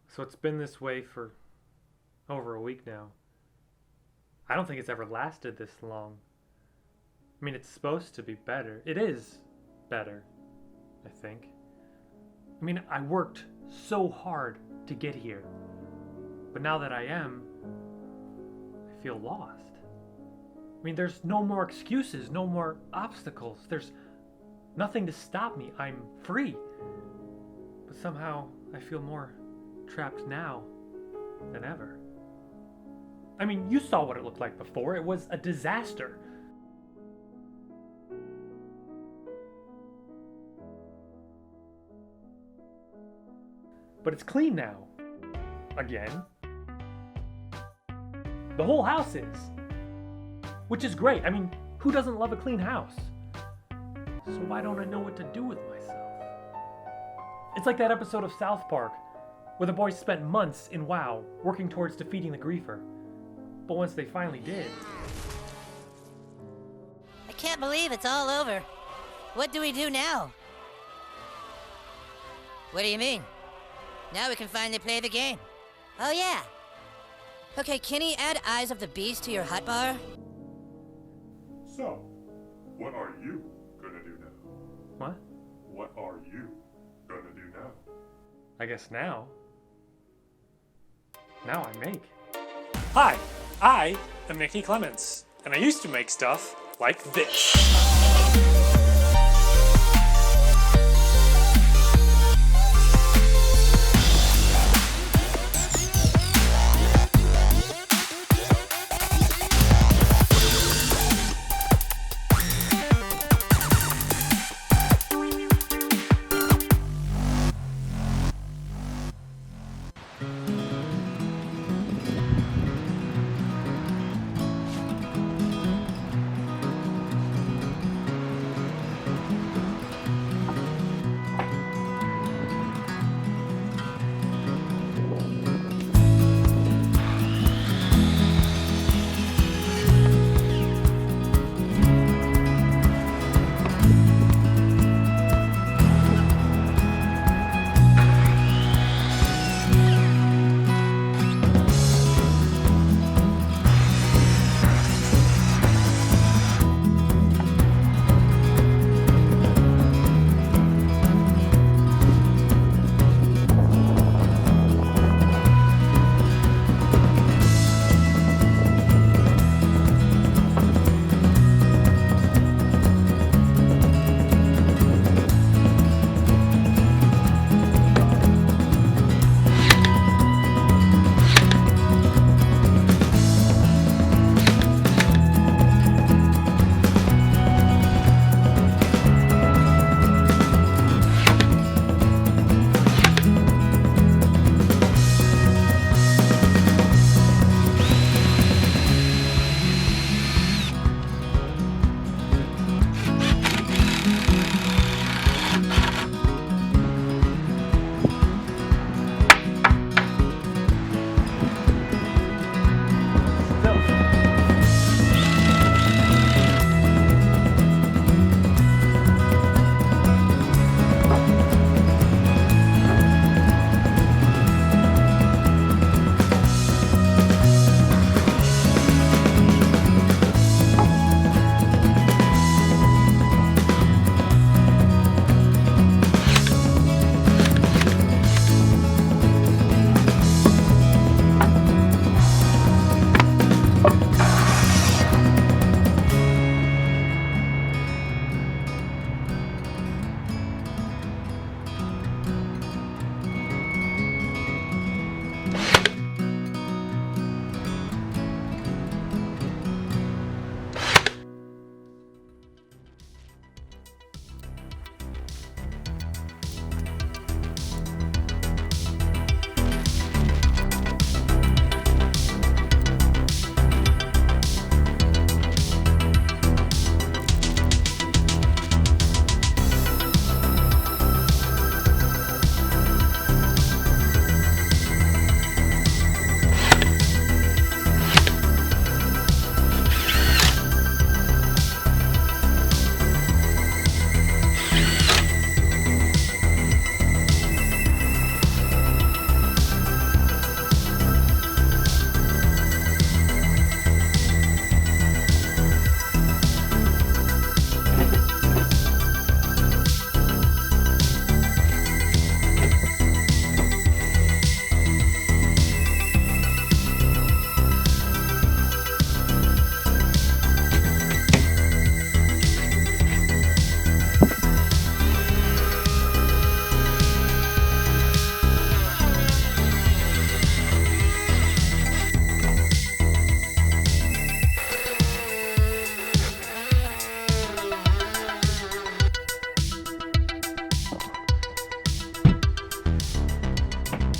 So it's been this way for over a week now. I don't think it's ever lasted this long. I mean, it's supposed to be better. It is better, I think. I mean, I worked so hard to get here. But now that I am, I feel lost. I mean, there's no more excuses, no more obstacles. There's nothing to stop me. I'm free. But somehow I feel more trapped now than ever. I mean, you saw what it looked like before. It was a disaster. But it's clean now. Again. The whole house is. Which is great. I mean, who doesn't love a clean house? So why don't I know what to do with myself? It's like that episode of South Park where the boys spent months in WoW working towards defeating the griefer. But once they finally did... I can't believe it's all over. What do we do now? What do you mean? Now we can finally play the game. Oh yeah. Okay, Kenny, add Eyes of the Beast to your hotbar. So, what are you gonna do now? What? What are you gonna do now? I guess now I make. Hi, I am Nicky Clements, and I used to make stuff like this.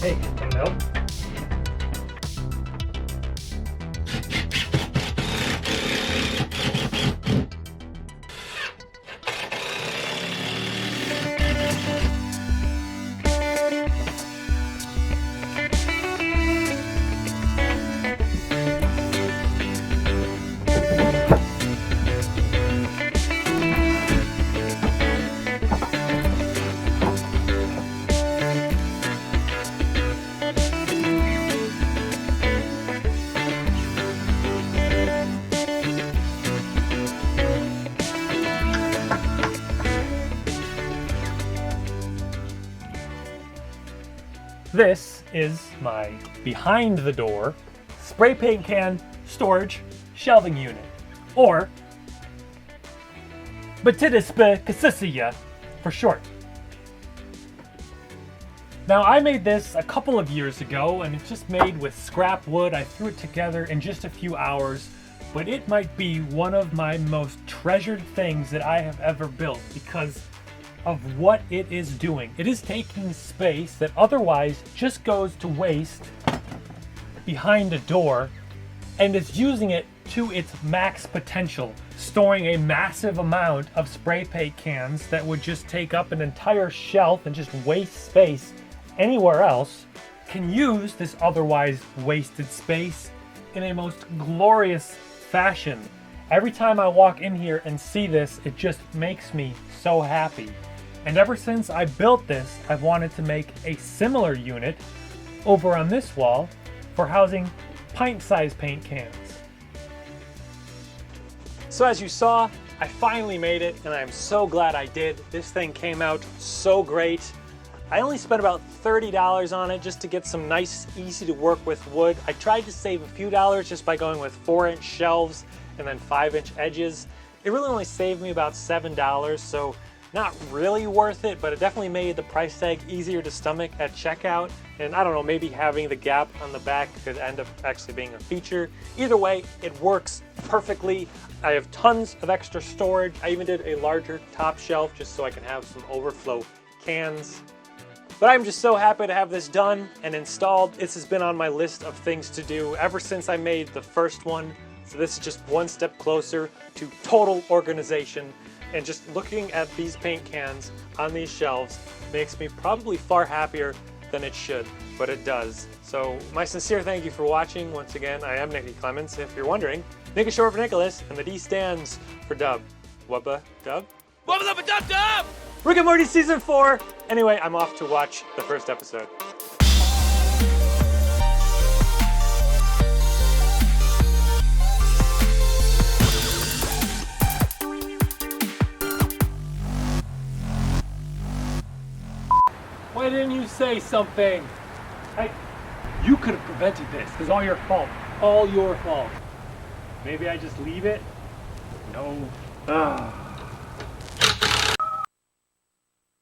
Hey, want help? This is my behind the door spray paint can storage shelving unit, or BᵗDSPCSSU for short. Now, I made this a couple of years ago, and it's just made with scrap wood. I threw it together in just a few hours, but it might be one of my most treasured things that I have ever built because of what it is doing. It is taking space that otherwise just goes to waste behind a door, and it's using it to its max potential, storing a massive amount of spray paint cans that would just take up an entire shelf and just waste space anywhere else, can use this otherwise wasted space in a most glorious fashion. Every time I walk in here and see this, it just makes me so happy. And ever since I built this, I've wanted to make a similar unit over on this wall for housing pint-sized paint cans. So as you saw, I finally made it, and I'm so glad I did. This thing came out so great. I only spent about $30 on it just to get some nice, easy to work with wood. I tried to save a few dollars just by going with 4-inch shelves and then 5-inch edges. It really only saved me about $7, so not really worth it, but it definitely made the price tag easier to stomach at checkout. And I don't know, maybe having the gap on the back could end up actually being a feature. Either way, it works perfectly. I have tons of extra storage. I even did a larger top shelf just so I can have some overflow cans. But I'm just so happy to have this done and installed. This has been on my list of things to do ever since I made the first one. So this is just one step closer to total organization. And just looking at these paint cans on these shelves makes me probably far happier than it should, but it does. So my sincere thank you for watching. Once again, I am Nicky Clements. If you're wondering, Nick is short for Nicholas, and the D stands for Dub. Wubba Dub? Wubba Dubba Dub Dub! Rick and Morty Season 4! Anyway, I'm off to watch the first episode. Why didn't you say something? You could have prevented this. It's all your fault. All your fault. Maybe I just leave it? No.